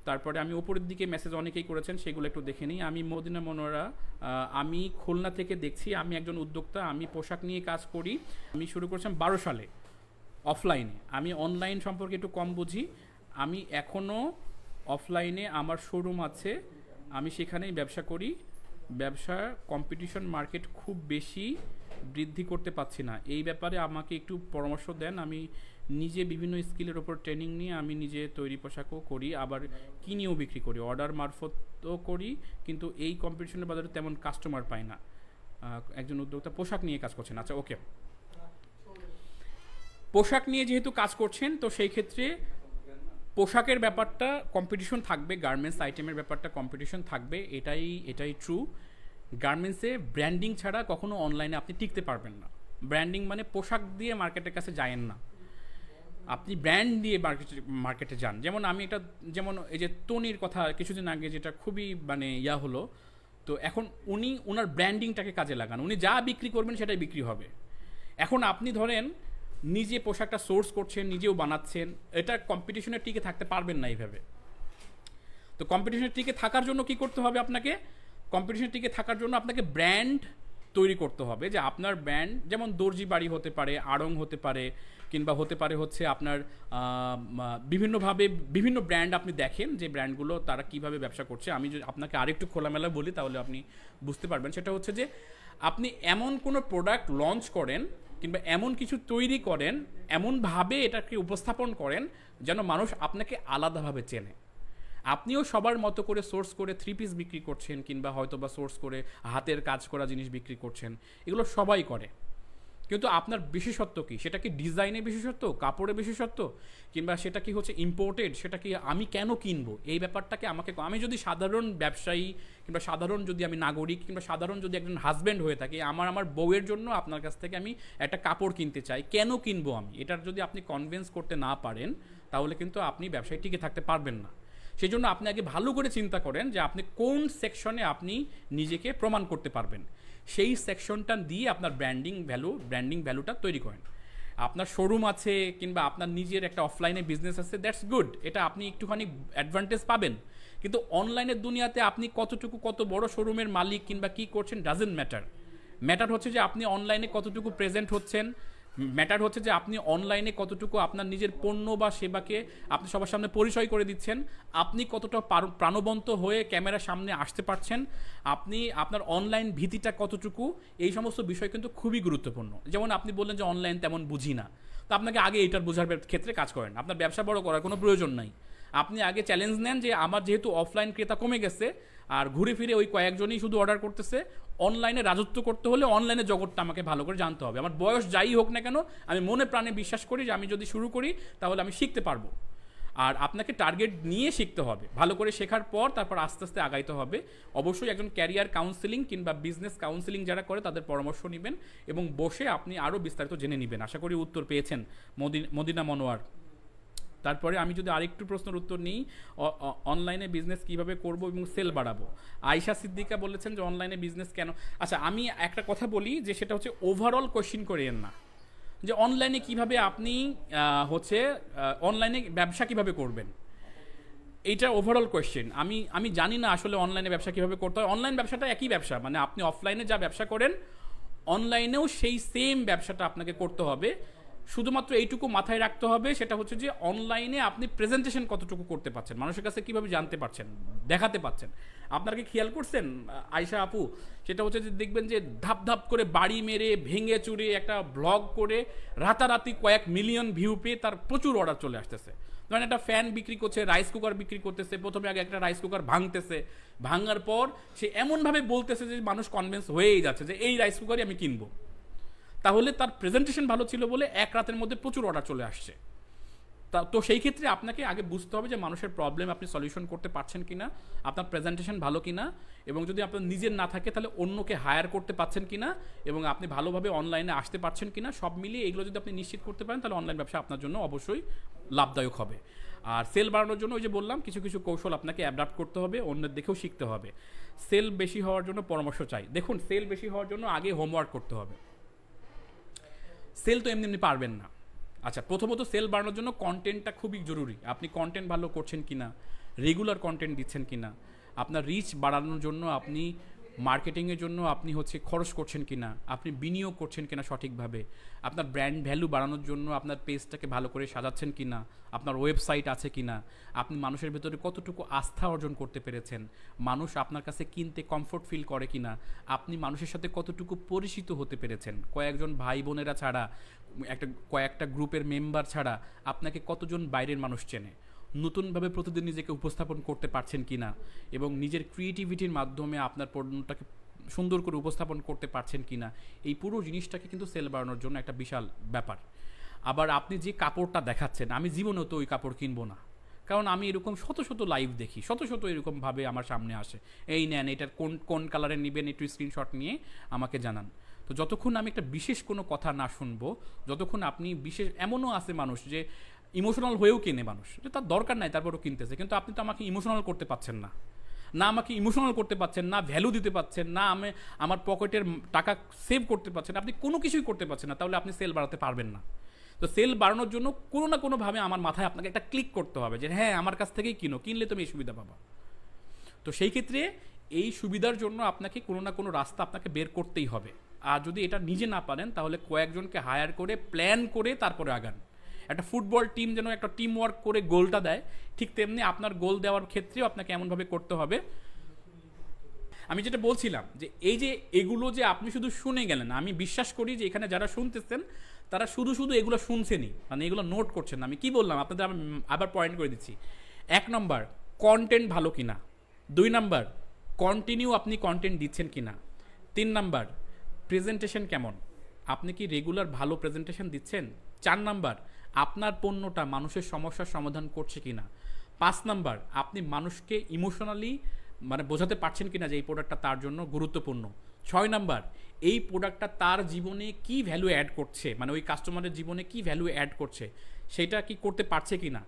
তারপরে আমি উপরের দিকে মেসেজ অনেকেই করেছেন, সেগুলো একটু দেখে নিই। আমি মদিনা মনোয়ারা, আমি খুলনা থেকে দেখছি, আমি একজন উদ্যোক্তা, আমি পোশাক নিয়ে কাজ করি। আমি শুরু করেছিলাম 12 সালে অফলাইনে, আমি অনলাইন সম্পর্কে একটু কম বুঝি। আমি এখনও অফলাইনে আমার শোরুম আছে, আমি সেখানেই ব্যবসা করি। ব্যবসা কম্পিটিশন মার্কেট খুব বেশি বৃদ্ধি করতে পারছি না, এই ব্যাপারে আমাকে একটু পরামর্শ দেন। আমি নিজে বিভিন্ন স্কিলের ওপর ট্রেনিং নিয়ে আমি নিজে তৈরি পোশাকও করি, আবার কিনেও বিক্রি করি, অর্ডার মারফতও করি, কিন্তু এই কম্পিটিশনের বাজারে তেমন কাস্টমার পাই না। একজন উদ্যোক্তা পোশাক নিয়ে কাজ করছেন। আচ্ছা, ওকে, পোশাক নিয়ে যেহেতু কাজ করছেন, তো সেই ক্ষেত্রে পোশাকের ব্যাপারটা কম্পিটিশন থাকবে, গার্মেন্টস আইটেমের ব্যাপারটা কম্পিটিশন থাকবে, এটাই ট্রু। গার্মেন্টসে ব্র্যান্ডিং ছাড়া কখনো অনলাইনে আপনি টিকতে পারবেন না। ব্র্যান্ডিং মানে পোশাক দিয়ে মার্কেটের কাছে যায়েন না, আপনি ব্র্যান্ড দিয়ে মার্কেটে যান। যেমন আমি এটা, যেমন এই যে তনির কথা কিছুদিন আগে যেটা খুবই মানে হলো, তো এখন ওনার ব্র্যান্ডিংটাকে কাজে লাগান, উনি যা বিক্রি করবেন সেটাই বিক্রি হবে। এখন আপনি ধরেন নিজে পোশাকটা সোর্স করছেন, নিজেও বানাচ্ছেন, এটা কম্পিটিশনে টিকে থাকতে পারবেন না এইভাবে। তো কম্পিটিশনে টিকে থাকার জন্য কি করতে হবে আপনাকে? কম্পিটিশনে টিকে থাকার জন্য আপনাকে ব্র্যান্ড তৈরি করতে হবে, যে আপনার ব্র্যান্ড, যেমন দর্জি বাড়ি হতে পারে, আড়ং হতে পারে, কিংবা হতে পারে হচ্ছে আপনার বিভিন্নভাবে বিভিন্ন ব্র্যান্ড আপনি দেখেন যে ব্র্যান্ডগুলো তারা কিভাবে ব্যবসা করছে। আমি যদি আপনাকে আরেকটু খোলামেলা বলি তাহলে আপনি বুঝতে পারবেন। সেটা হচ্ছে যে আপনি এমন কোনো প্রোডাক্ট লঞ্চ করেন কিংবা এমন কিছু তৈরি করেন, এমনভাবে এটাকে উপস্থাপন করেন যেন মানুষ আপনাকে আলাদাভাবে চেনে। আপনিও সবার মতো করে সোর্স করে 3 পিস বিক্রি করছেন, কিংবা হয়তো বা সোর্স করে হাতের কাজ করা জিনিস বিক্রি করছেন, এগুলো সবাই করে, কিন্তু আপনার বিশেষত্ব কি? সেটা কি ডিজাইনে বিশেষত্ব, কাপড়ে বিশেষত্ব, কিংবা সেটা কি হচ্ছে ইম্পোর্টেড, সেটা কি আমি কেন কিনবো, এই ব্যাপারটাকে আমি যদি সাধারণ ব্যবসায়ী কিংবা সাধারণ যদি আমি নাগরিক কিংবা সাধারণ যদি একজন হাজব্যান্ড হয়ে থাকি, আমার বউয়ের জন্য আপনার কাছ থেকে আমি একটা কাপড় কিনতে চাই, কেন কিনবো আমি, এটার যদি আপনি কনভিন্স করতে না পারেন, তাহলে কিন্তু আপনি ব্যবসায় টিকে থাকতে পারবেন না। সেই জন্য আপনি আগে ভালো করে চিন্তা করেন যে আপনি কোন সেকশনে আপনি নিজেকে প্রমাণ করতে পারবেন, সেই সেকশনটা দিয়ে আপনার ব্র্যান্ডিং ভ্যালুটা তৈরি করেন। আপনার শোরুম আছে কিংবা আপনার নিজের একটা অফলাইনে বিজনেস আছে, দ্যাটস গুড, এটা আপনি একটুখানি অ্যাডভান্টেজ পাবেন। কিন্তু অনলাইনের দুনিয়াতে আপনি কত বড় শোরুমের মালিক কিংবা কী করছেন ডাজেন্ট ম্যাটার হচ্ছে যে আপনি অনলাইনে কতটুকু প্রেজেন্ট হচ্ছেন, ম্যাটার হচ্ছে যে আপনি অনলাইনে কতটুকু আপনার নিজের পণ্য বা সেবাকে আপনি সবার সামনে পরিচয় করে দিচ্ছেন, আপনি কতটা প্রাণবন্ত হয়ে ক্যামেরার সামনে আসতে পারছেন, আপনি আপনার অনলাইন ভীতিটা কতটুকু, এই সমস্ত বিষয় কিন্তু খুবই গুরুত্বপূর্ণ। যেমন আপনি বললেন যে অনলাইন তেমন বুঝি না, তো আপনাকে আগে এইটার বোঝার ক্ষেত্রে কাজ করেন, আপনার ব্যবসা বড় করার কোনো প্রয়োজন নাই। আপনি আগে চ্যালেঞ্জ নেন যে আমার যেহেতু অফলাইন ক্রেতা কমে গেছে আর ঘুরে ফিরে ওই কয়েকজনই শুধু অর্ডার করতেছে, অনলাইনে রাজত্ব করতে হলে অনলাইনে জগৎটা আমাকে ভালো করে জানতে হবে। আমার বয়স যাই হোক না কেন, আমি মনে প্রাণে বিশ্বাস করি যে আমি যদি শুরু করি তাহলে আমি শিখতে পারবো। আর আপনাকে টার্গেট নিয়ে শিখতে হবে, ভালো করে শেখার পর তারপর আস্তে আস্তে আগাইতে হবে। অবশ্যই একজন ক্যারিয়ার কাউন্সেলিং কিংবা বিজনেস কাউন্সেলিং যারা করে তাদের পরামর্শ নেবেন এবং বসে আপনি আরও বিস্তারিত জেনে নেবেন। আশা করি উত্তর পেয়েছেন মদিনা মনোয়ার। তারপরে আমি যদি আরেকটু প্রশ্নের উত্তর নিই, অনলাইনে বিজনেস কিভাবে করব এবং সেল বাড়াবো। আয়শা সিদ্দিকা বলেছেন যে অনলাইনে বিজনেস কেন। আচ্ছা, আমি একটা কথা বলি যে সেটা হচ্ছে ওভারঅল কোয়েশ্চেন করিয়েন না যে অনলাইনে কিভাবে আপনি হচ্ছে অনলাইনে ব্যবসা কিভাবে করবেন, এইটা ওভারঅল কোয়েশ্চেন। আমি জানি না আসলে অনলাইনে ব্যবসা কিভাবে করতে হয়। অনলাইন ব্যবসাটা একই ব্যবসা, মানে আপনি অফলাইনে যা ব্যবসা করেন অনলাইনেও সেই সেম ব্যবসাটা আপনাকে করতে হবে। শুধুমাত্র এইটুকু মাথায় রাখতে হবে, সেটা হচ্ছে যে অনলাইনে আপনি প্রেজেন্টেশন কতটুকু করতে পারছেন, মানুষের কাছে কীভাবে জানতে পারছেন, দেখাতে পারছেন। আপনারা কি খেয়াল করছেন আয়শা আপু, সেটা হচ্ছে যে দেখবেন যে ধাপ ধাপ করে বাড়ি মেরে ভেঙে চুরে একটা ব্লগ করে রাতারাতি কয়েক মিলিয়ন ভিউ পেয়ে তার প্রচুর অর্ডার চলে আসতেছে। ধরেন একটা ফ্যান বিক্রি করছে, রাইস কুকার বিক্রি করতেছে, প্রথমে আগে একটা রাইস কুকার ভাঙতেছে, ভাঙার পর সে এমনভাবে বলতেছে যে মানুষ কনভিন্স হয়েই যাচ্ছে যে এই রাইস কুকারই আমি কিনবো। তাহলে তার প্রেজেন্টেশন ভালো ছিল বলে এক রাতের মধ্যে প্রচুর অর্ডার চলে আসছে। তো সেই ক্ষেত্রে আপনাকে আগে বুঝতে হবে যে মানুষের প্রবলেম আপনি সলিউশন করতে পারছেন কিনা, আপনার প্রেজেন্টেশন ভালো কিনা, এবং যদি আপনার নিজের না থাকে তাহলে অন্যকে হায়ার করতে পারছেন কিনা, এবং আপনি ভালোভাবে অনলাইনে আসতে পারছেন কিনা, সব মিলিয়ে এগুলো যদি আপনি নিশ্চিত করতে পারেন তাহলে অনলাইন ব্যবসা আপনার জন্য অবশ্যই লাভদায়ক হবে। আর সেল বাড়ানোর জন্য ওই যে বললাম কিছু কিছু কৌশল আপনাকে অ্যাডাপ্ট করতে হবে, অন্যের দেখেও শিখতে হবে। সেল বেশি হওয়ার জন্য পরামর্শ চাই। দেখুন, সেল বেশি হওয়ার জন্য আগে হোমওয়ার্ক করতে হবে। সেল তো এমনি এমনি পারবেন না। আচ্ছা, প্রথমত সেল বাড়ানোর জন্য কন্টেন্টটা খুবই জরুরি। আপনি কন্টেন্ট ভালো করছেন কিনা, রেগুলার কন্টেন্ট দিচ্ছেন কিনা, আপনার রিচ বাড়ানোর জন্য আপনি মার্কেটিংয়ের জন্য আপনি হচ্ছে খরচ করছেন কিনা, আপনি বিনিয়োগ করছেন কিনা সঠিকভাবে, আপনার ব্র্যান্ড ভ্যালু বাড়ানোর জন্য আপনার পেজটাকে ভালো করে সাজাচ্ছেন কিনা, আপনার ওয়েবসাইট আছে কিনা, আপনি মানুষের ভেতরে কতটুকু আস্থা অর্জন করতে পেরেছেন, মানুষ আপনার কাছে কিনতে কমফোর্ট ফিল করে কিনা, আপনি মানুষের সাথে কতটুকু পরিচিত হতে পেরেছেন, কয়েকজন ভাই বোনেরা ছাড়া, কয়েকটা গ্রুপের মেম্বার ছাড়া আপনাকে কতজন বাইরের মানুষ চেনে, নতুনভাবে প্রতিদিন নিজেকে উপস্থাপন করতে পারছেন কিনা, এবং নিজের ক্রিয়েটিভিটির মাধ্যমে আপনার পণ্যটাকে সুন্দর করে উপস্থাপন করতে পারছেন কিনা, এই পুরো জিনিসটাকে কিন্তু সেল বাড়ানোর জন্য একটা বিশাল ব্যাপার। আবার আপনি যে কাপড়টা দেখাচ্ছেন, আমি জীবনেও তো ওই কাপড় কিনবো না, কারণ আমি এরকম শত শত লাইভ দেখি, শত শত এরকমভাবে আমার সামনে আসে, এই নেন এটার কোন কোন কালারের নেবেন, একটু স্ক্রিনশট নিয়ে আমাকে জানান। তো যতক্ষণ আমি একটা বিশেষ কোনো কথা না শুনবো, যতক্ষণ আপনি বিশেষ, এমনও আছে মানুষ যে ইমোশনাল হয়েও কেনে, মানুষ যে তার দরকার নাই তারপরও কিনতেছে, কিন্তু আপনি তো আমাকে ইমোশনাল করতে পারছেন না, না আমাকে ইমোশনাল করতে পারছেন না, ভ্যালু দিতে পারছেন না, আমি আমার পকেটের টাকা সেভ করতে পারছেন, আপনি কোনো কিছুই করতে পারছেন না, তাহলে আপনি সেল বাড়াতে পারবেন না। তো সেল বাড়ানোর জন্য কোনো না কোনোভাবে আমার মাথায় আপনাকে একটা ক্লিক করতে হবে যে হ্যাঁ আমার কাছ থেকেই কিনলে তুমি এই সুবিধা পাবা। তো সেই ক্ষেত্রে এই সুবিধার জন্য আপনাকে কোনো না কোনো রাস্তা আপনাকে বের করতেই হবে। আর যদি এটা নিজে না পারেন তাহলে কয়েকজনকে হায়ার করে প্ল্যান করে তারপরে আগান। একটা ফুটবল টিম যেন একটা টিম ওয়ার্ক করে গোলটা দেয়, ঠিক তেমনি আপনার গোল দেওয়ার ক্ষেত্রেও আপনাকে এমনভাবে করতে হবে। আমি যেটা বলছিলাম যে এই যে এগুলো যে আপনি শুধু শুনে গেলেন, আমি বিশ্বাস করি যে এখানে যারা শুনতেছেন তারা শুধু শুধু এগুলো শুনছেনই, মানে এগুলো নোট করছেন না। আমি কি বললাম আপনাদের, আমি আবার পয়েন্ট করে দিচ্ছি। 1 নম্বর, কন্টেন্ট ভালো কিনা। 2 নম্বর, কন্টিনিউ আপনি কন্টেন্ট দিচ্ছেন কিনা। 3 নম্বর, প্রেজেন্টেশন কেমন, আপনি কি রেগুলার ভালো প্রেজেন্টেশন দিচ্ছেন। 4 নম্বর, আপনার পণ্যটা মানুষের সমস্যার সমাধান করছে কিনা। 5 নম্বর, আপনি মানুষকে ইমোশনালি মানে বোঝাতে পারছেন কিনা যে এই প্রোডাক্টটা তার জন্য গুরুত্বপূর্ণ। 6 নম্বর, এই প্রোডাক্টটা তার জীবনে কি ভ্যালু অ্যাড করছে, মানে ওই কাস্টমারের জীবনে কি ভ্যালু অ্যাড করছে সেটা কি করতে পারছে কিনা।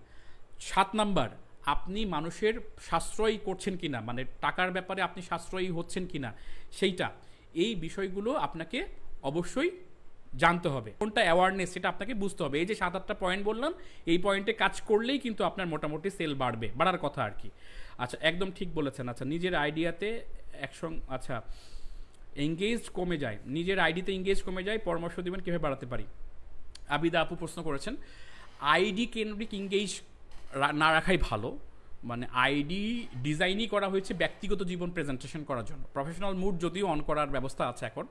7 নম্বর, আপনি মানুষের সাশ্রয়ী করছেন কিনা, মানে টাকার ব্যাপারে আপনি সাশ্রয়ী হচ্ছেন কিনা সেইটা। এই বিষয়গুলো আপনাকে অবশ্যই জানতে হবে। কোনটা অ্যাওয়ারনেস সেটা আপনাকে বুঝতে হবে। এই যে 7-8টা পয়েন্ট বললাম, এই পয়েন্টে কাজ করলেই কিন্তু আপনার মোটামুটি সেল বাড়ার কথা আর কি। আচ্ছা, একদম ঠিক বলেছেন। আচ্ছা, নিজের আইডিয়াতে এঙ্গেজ কমে যায়, নিজের আইডিতে এঙ্গেজ কমে যায়, পরামর্শ দিবেন কীভাবে বাড়াতে পারি। আবিদা আপু প্রশ্ন করেছেন, আইডি কেন্দ্রিক ইংগেজ না রাখাই ভালো। মানে আইডি ডিজাইনই করা হয়েছে ব্যক্তিগত জীবন প্রেজেন্টেশন করার জন্য। প্রফেশনাল মুড যদিও অন করার ব্যবস্থা আছে এখন,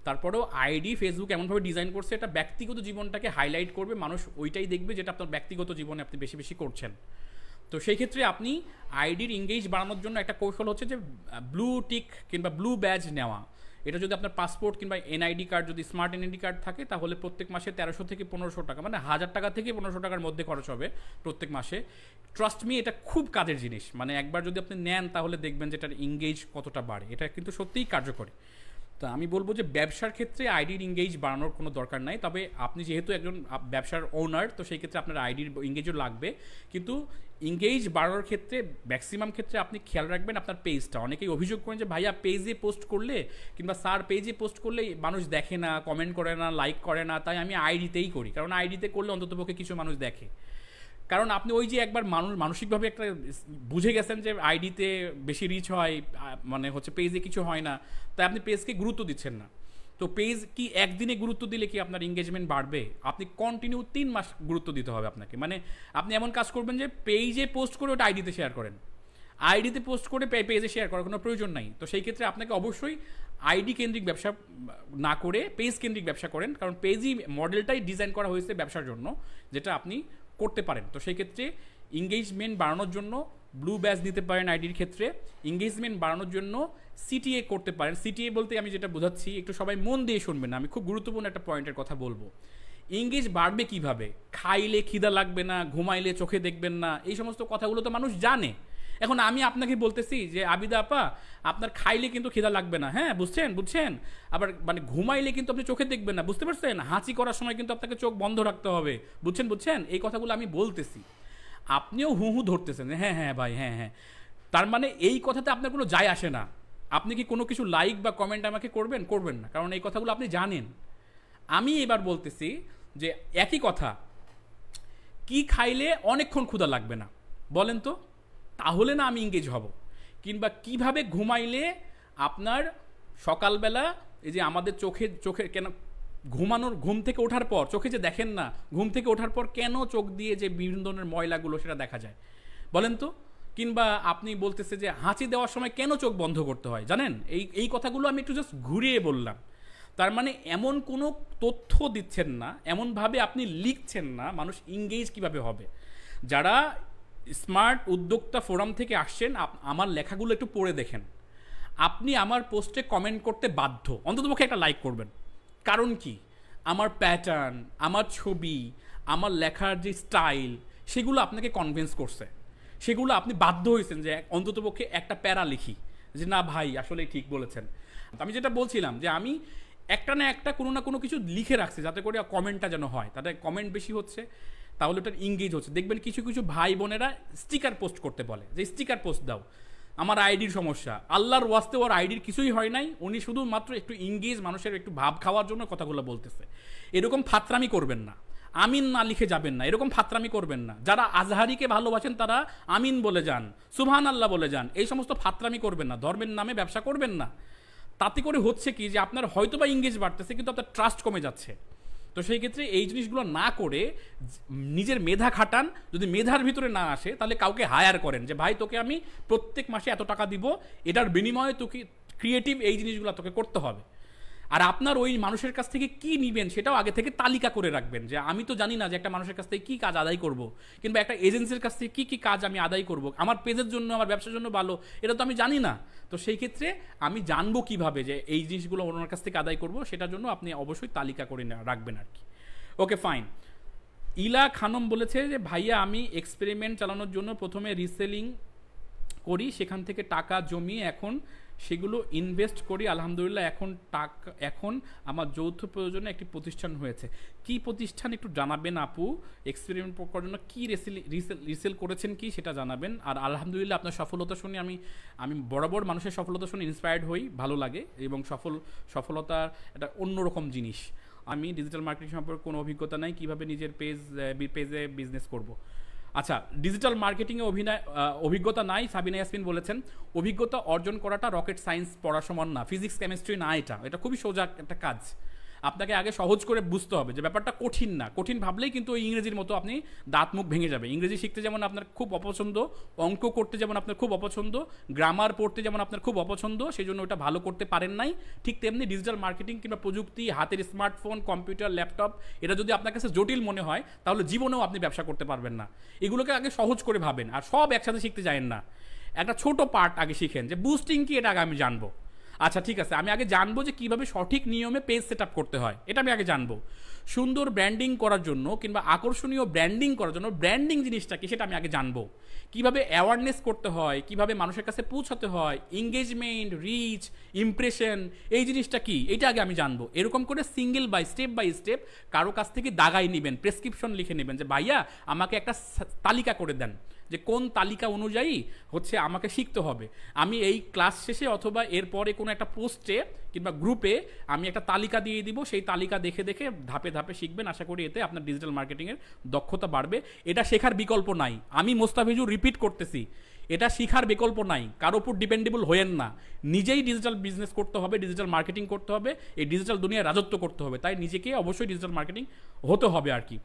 তারপরেও আইডি ফেসবুক এমনভাবে ডিজাইন করছে এটা ব্যক্তিগত জীবনটাকে হাইলাইট করবে, মানুষ ওইটাই দেখবে যেটা আপনার ব্যক্তিগত জীবনে আপনি বেশি বেশি করছেন। তো সেই ক্ষেত্রে আপনি আইডির ইংগেজ বাড়ানোর জন্য একটা কৌশল হচ্ছে যে ব্লু টিক কিংবা ব্লু ব্যাজ নেওয়া। এটা যদি আপনার পাসপোর্ট কিংবা এনআইডি কার্ড, যদি স্মার্ট এনআইডি কার্ড থাকে, তাহলে প্রত্যেক মাসে 1300 থেকে 1500 টাকা, মানে 1000 টাকা থেকে 1500 টাকার মধ্যে খরচ হবে প্রত্যেক মাসে। ট্রাস্ট মি, এটা খুব কাজের জিনিস। মানে একবার যদি আপনি নেন তাহলে দেখবেন যে এটার ইংগেজ কতটা বাড়ে। এটা কিন্তু সত্যিই কার্যকরী। তো আমি বলবো যে ব্যবসার ক্ষেত্রে আইডির ইংগেজ বাড়ানোর কোনো দরকার নাই। তবে আপনি যেহেতু একজন ব্যবসার ওনার, তো সেই ক্ষেত্রে আপনার আইডির ইংগেজও লাগবে। কিন্তু ইংগেজ বাড়ানোর ক্ষেত্রে ম্যাক্সিমাম ক্ষেত্রে আপনি খেয়াল রাখবেন আপনার পেজটা। অনেকেই অভিযোগ করেন যে ভাইয়া পেজে পোস্ট করলে কিংবা স্যার পেজে পোস্ট করলে মানুষ দেখে না, কমেন্ট করে না, লাইক করে না, তাই আমি আইডিতেই করি। কারণ আইডিতে করলে অন্ততপক্ষে কিছু মানুষ দেখে। কারণ আপনি ওই যে একবার মানসিকভাবে একটা বুঝে গেছেন যে আইডিতে বেশি রিচ হয়, মানে হচ্ছে পেজে কিছু হয় না, তাই আপনি পেজকে গুরুত্ব দিচ্ছেন না। তো পেজ কি একদিনে গুরুত্ব দিলে কি আপনার এঙ্গেজমেন্ট বাড়বে? আপনি কন্টিনিউ 3 মাস গুরুত্ব দিতে হবে আপনাকে। মানে আপনি এমন কাজ করবেন যে পেজে পোস্ট করে ওটা আইডিতে শেয়ার করেন, আইডিতে পোস্ট করে পেজে শেয়ার করার কোনো প্রয়োজন নাই। তো সেই ক্ষেত্রে আপনাকে অবশ্যই আইডি কেন্দ্রিক ব্যবসা না করে পেজ কেন্দ্রিক ব্যবসা করেন, কারণ পেজই মডেলটাই ডিজাইন করা হয়েছে ব্যবসার জন্য, যেটা আপনি করতে পারেন। তো সেই ক্ষেত্রে এঙ্গেজমেন্ট বাড়ানোর জন্য ব্লু ব্যাজ নিতে পারেন আইডির ক্ষেত্রে। এঙ্গেজমেন্ট বাড়ানোর জন্য সিটিএ করতে পারেন। সিটিএ বলতে আমি যেটা বোঝাচ্ছি, একটু সবাই মন দিয়ে শুনবেন, আমি খুব গুরুত্বপূর্ণ একটা পয়েন্টের কথা বলবো। এঙ্গেজ বাড়বে কিভাবে? খাইলে খিদা লাগবে না, ঘুমাইলে চোখে দেখবেন না, এই সমস্ত কথাগুলো তো মানুষ জানে। এখন আমি আপনাকে বলতেছি যে আবিদা আপা, আপনার খাইলে কিন্তু খিদা লাগবে না, হ্যাঁ বুঝছেন, আবার মানে ঘুমাইলে কিন্তু আপনি চোখে দেখবেন না, বুঝতে পারছেন? হাঁচি করার সময় কিন্তু আপনাকে চোখ বন্ধ রাখতে হবে, বুঝছেন? এই কথাগুলো আমি বলতেছি, আপনিও হু ধরতেছেন, হ্যাঁ ভাই, হ্যাঁ। তার মানে এই কথাতে আপনার কোনো যায় আসে না। আপনি কি কোনো কিছু লাইক বা কমেন্ট আমাকে করবেন না, কারণ এই কথাগুলো আপনি জানেন। আমি এবার বলতেছি যে একই কথা, কি খাইলে অনেকক্ষণ ক্ষুধা লাগবে না বলেন তো, তাহলে না আমি এঙ্গেজ হব। কিংবা কিভাবে ঘুমাইলে আপনার সকালবেলা, এই যে আমাদের চোখে কেন ঘুম থেকে ওঠার পর চোখে যে দেখেন না, ঘুম থেকে ওঠার পর কেন চোখ দিয়ে যে বিভিন্ন ধরনের ময়লাগুলো সেটা দেখা যায় বলেন তো। কিংবা আপনি বলতেছে যে হাঁচি দেওয়ার সময় কেন চোখ বন্ধ করতে হয় জানেন? এই কথাগুলো আমি একটু জাস্ট ঘুরিয়ে বললাম। তার মানে এমন কোনো তথ্য দিচ্ছেন না, এমনভাবে আপনি লিখছেন না, মানুষ এঙ্গেজ কিভাবে হবে? যারা স্মার্ট উদ্যোক্তা ফোরাম থেকে আসছেন, আমার লেখাগুলো একটু পড়ে দেখেন। আপনি আমার পোস্টে কমেন্ট করতে বাধ্য, অন্ততপক্ষে একটা লাইক করবেন। কারণ কি? আমার প্যাটার্ন, আমার ছবি, আমার লেখার যে স্টাইল, সেগুলো আপনাকে কনভিন্স করছে, সেগুলো আপনি বাধ্য হয়েছেন যে অন্ততপক্ষে একটা প্যারা লিখি, যে না ভাই আসলে ঠিক বলেছেন। আমি যেটা বলছিলাম যে আমি একটা না একটা কোনো না কোনো কিছু লিখে রাখছি, যাতে করে কমেন্টটা যেন হয়, তাতে কমেন্ট বেশি হচ্ছে, তাহলে ওটার ইংগেজ হচ্ছে। দেখবেন কিছু ভাই বোনেরা স্টিকার পোস্ট করতে বলে, যে স্টিকার পোস্ট দাও, আমার আইডির সমস্যা। আল্লাহর ওয়াস্তে ওর আইডির কিছুই হয় নাই, উনি শুধুমাত্র একটু ইংগেজ, মানুষের একটু ভাব খাওয়ার জন্য কথাগুলো বলতেছে। এরকম ফাতরামি করবেন না, আমিন না লিখে যাবেন না, এরকম ফাতরামি করবেন না। যারা আজহারিকে ভালোবাসেন তারা আমিন বলে যান, সুবহান আল্লাহ বলে যান, এই সমস্ত ফাতরামি করবেন না, ধর্মের নামে ব্যবসা করবেন না। তাতে করে হচ্ছে কি, যে আপনার হয়তো বা ইংগেজ বাড়তেছে কিন্তু আপনার ট্রাস্ট কমে যাচ্ছে। তো সেই ক্ষেত্রে এই জিনিসগুলো না করে নিজের মেধা খাটান। যদি মেধার ভিতরে না আসে তাহলে কাউকে হায়ার করেন, যে ভাই তোকে আমি প্রত্যেক মাসে এত টাকা দিব, এটার বিনিময়ে তোকে ক্রিয়েটিভ এই জিনিসগুলো তোকে করতে হবে। আর আপনার ওই মানুষের কাছ থেকে কি নিবেন সেটাও আগে থেকে তালিকা করে রাখবেন, যে আমি তো জানি না যে একটা মানুষের কাছ থেকে কী কাজ আদায় করব, কিংবা একটা এজেন্সির কাছ থেকে কী কাজ আমি আদায় করব, আমার পেজের জন্য, আমার ব্যবসার জন্য ভালো, এটা তো আমি জানি না। তো সেই ক্ষেত্রে আমি জানবো কিভাবে যে এই জিনিসগুলো ওনার কাছ থেকে আদায় করব, সেটার জন্য আপনি অবশ্যই তালিকা করে রাখবেন আর কি। Okay fine. ইলা খানম বলেছে যে ভাইয়া আমি এক্সপেরিমেন্ট চালানোর জন্য প্রথমে রিসেলিং করি, সেখান থেকে টাকা জমিয়ে এখন সেগুলো ইনভেস্ট করি, আলহামদুলিল্লাহ এখন আমার যৌথ প্রয়োজনে একটি প্রতিষ্ঠান হয়েছে। কি প্রতিষ্ঠান একটু জানাবেন আপু? এক্সপেরিমেন্ট করার জন্য কি রিসেল করেছেন কি সেটা জানাবেন। আর আলহামদুলিল্লাহ আপনার সফলতা শুনে আমি বরাবর মানুষের সফলতা শুনে ইন্সপায়ার্ড হই, ভালো লাগে, এবং সফলতা একটা অন্যরকম জিনিস। আমি ডিজিটাল মার্কেটিং সম্পর্কে কোনো অভিজ্ঞতা নাই, কীভাবে নিজের পেজে বিজনেস করব। আচ্ছা, ডিজিটাল মার্কেটিংয়ে অভিজ্ঞতা নাই, সাবিনা ইয়াসমিন বলেছেন। অভিজ্ঞতা অর্জন করাটা রকেট সায়েন্স পড়া সমান না, ফিজিক্স কেমিস্ট্রি না, এটা খুবই সোজা একটা কাজ। আপনাকে আগে সহজ করে বুঝতে হবে যে ব্যাপারটা কঠিন না, কঠিন ভাবলেই কিন্তু ওই ইংরেজির মতো আপনি দাঁত মুখ ভেঙে যাবে। ইংরেজি শিখতে যেমন আপনার খুব অপছন্দ, অঙ্ক করতে যেমন আপনার খুব অপছন্দ, গ্রামার পড়তে যেমন আপনার খুব অপছন্দ, সেই জন্য ওটা ভালো করতে পারেন নাই, ঠিক তেমনি ডিজিটাল মার্কেটিং কিংবা প্রযুক্তি, হাতের স্মার্টফোন, কম্পিউটার, ল্যাপটপ, এটা যদি আপনার কাছে জটিল মনে হয় তাহলে জীবনেও আপনি ব্যবসা করতে পারবেন না। এগুলোকে আগে সহজ করে ভাবেন, আর সব একসাথে শিখতে যায়েন না। একটা ছোট পার্ট আগে শিখেন যে বুস্টিং কি, এটা আগে আমি জানবো। আচ্ছা ঠিক আছে, আমি আগে জানবো যে কীভাবে সঠিক নিয়মে পেজ সেট আপ করতে হয়, এটা আমি আগে জানবো। সুন্দর ব্র্যান্ডিং করার জন্য কিংবা আকর্ষণীয় ব্র্যান্ডিং করার জন্য ব্র্যান্ডিং জিনিসটা কি সেটা আমি আগে জানবো। কীভাবে অ্যাওয়ারনেস করতে হয়, কীভাবে মানুষের কাছে পৌঁছাতে হয়, এঙ্গেজমেন্ট, রিচ, ইমপ্রেশন, এই জিনিসটা কি এটা আগে আমি জানবো। এরকম করে সিঙ্গেল বাই স্টেপ কারো কাছ থেকে দাগাই নেবেন, প্রেসক্রিপশন লিখে নেবেন যে ভাইয়া আমাকে একটা তালিকা করে দেন যে কোন তালিকা অনুযায়ী হচ্ছে আমাকে শিখতে হবে। আমি এই ক্লাস শেষে অথবা এরপরে কোনো একটা পোস্টে কিংবা গ্রুপে আমি একটা তালিকা দিয়ে দিব, সেই তালিকা দেখে দেখে ধাপে ধাপে শিখবেন। আশা করি এতে আপনার ডিজিটাল মার্কেটিংয়ের দক্ষতা বাড়বে। এটা শেখার বিকল্প নাই, আমি মোস্তাফিজুর রিপিট করতেছি, এটা শিখার বিকল্প নাই। কারো উপর ডিপেন্ডেবল হয়েন না, নিজেই ডিজিটাল বিজনেস করতে হবে, ডিজিটাল মার্কেটিং করতে হবে, এই ডিজিটাল দুনিয়ায় রাজত্ব করতে হবে। তাই নিজেকে অবশ্যই ডিজিটাল মার্কেটিং হতে হবে আর কি।